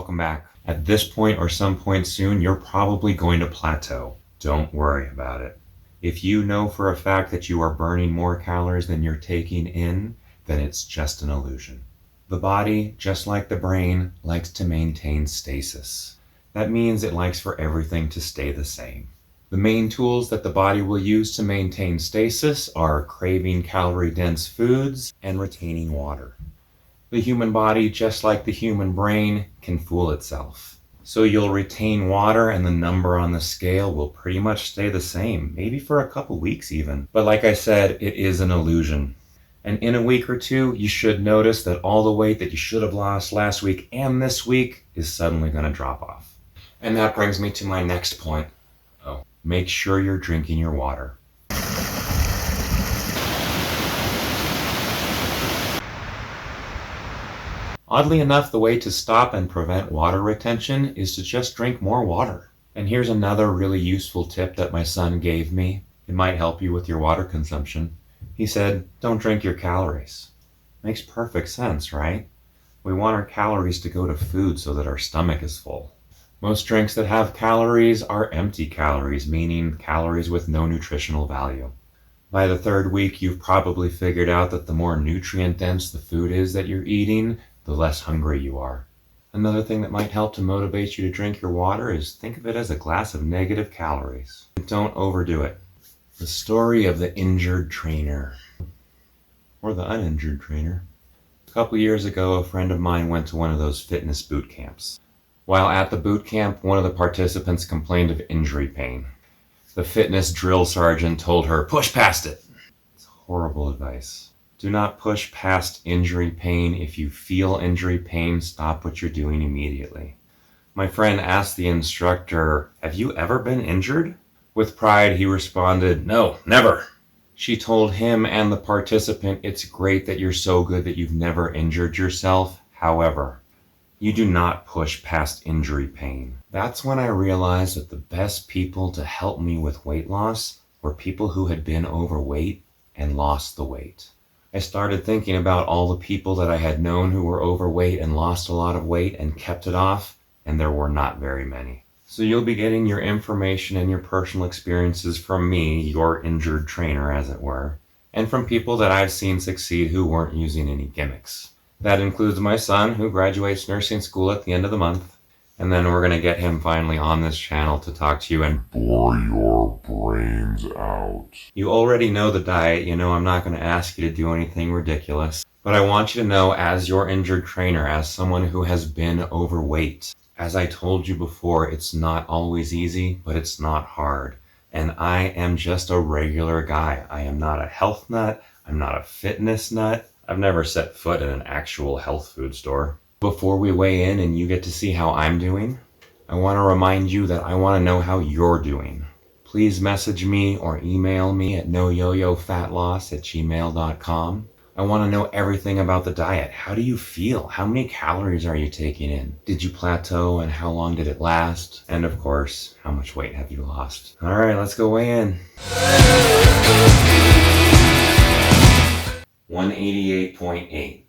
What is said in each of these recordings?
welcome back. At this point or some point soon, you're probably going to plateau. Don't worry about it. If you know for a fact that you are burning more calories than you're taking in, then it's just an illusion. The body, just like the brain, likes to maintain stasis. That means it likes for everything to stay the same. The main tools that the body will use to maintain stasis are craving calorie-dense foods and retaining water. The human body, just like the human brain, can fool itself. So you'll retain water and the number on the scale will pretty much stay the same, maybe for a couple weeks even. But like I said, it is an illusion. And in a week or two, you should notice that all the weight that you should have lost last week and this week is suddenly going to drop off. And that brings me to my next point. Make sure you're drinking your water. Oddly enough, the way to stop and prevent water retention is to just drink more water. And here's another really useful tip that my son gave me. It might help you with your water consumption. He said, don't drink your calories. Makes perfect sense, right? We want our calories to go to food so that our stomach is full. Most drinks that have calories are empty calories, meaning calories with no nutritional value. By the third week, you've probably figured out that the more nutrient-dense the food is that you're eating, the less hungry you are. Another thing that might help to motivate you to drink your water is think of it as a glass of negative calories. Don't overdo it. The story of the injured trainer. Or the uninjured trainer. A couple years ago, a friend of mine went to one of those fitness boot camps. While at the boot camp, one of the participants complained of injury pain. The fitness drill sergeant told her, push past it. It's horrible advice. Do not push past injury pain. If you feel injury pain, stop what you're doing immediately. My friend asked the instructor, have you ever been injured? With pride, he responded, no, never. She told him and the participant, it's great that you're so good that you've never injured yourself. However, you do not push past injury pain. That's when I realized that the best people to help me with weight loss were people who had been overweight and lost the weight. I started thinking about all the people that I had known who were overweight and lost a lot of weight and kept it off, and there were not very many. So you'll be getting your information and your personal experiences from me, your injured trainer as it were, and from people that I've seen succeed who weren't using any gimmicks. That includes my son, who graduates nursing school at the end of the month. And then we're going to get him finally on this channel to talk to you and bore your brains out. You already know the diet. You know I'm not going to ask you to do anything ridiculous. But I want you to know, as your injured trainer, as someone who has been overweight, as I told you before, it's not always easy, but it's not hard. And I am just a regular guy. I am not a health nut. I'm not a fitness nut. I've never set foot in an actual health food store. Before we weigh in and you get to see how I'm doing, I want to remind you that I want to know how you're doing. Please message me or email me at noyoyofatloss@gmail.com. I want to know everything about the diet. How do you feel? How many calories are you taking in? Did you plateau and how long did it last? And of course, how much weight have you lost? All right, let's go weigh in. 188.8.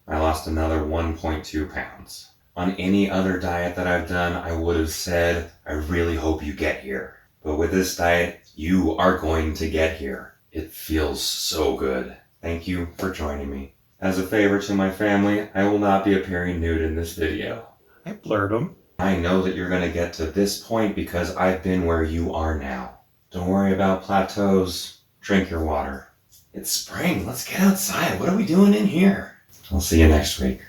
I lost another 1.2 pounds. On any other diet that I've done, I would have said, I really hope you get here. But with this diet, you are going to get here. It feels so good. Thank you for joining me. As a favor to my family, I will not be appearing nude in this video. I blurred them. I know that you're going to get to this point because I've been where you are now. Don't worry about plateaus. Drink your water. It's spring. Let's get outside. What are we doing in here? I'll see you next week.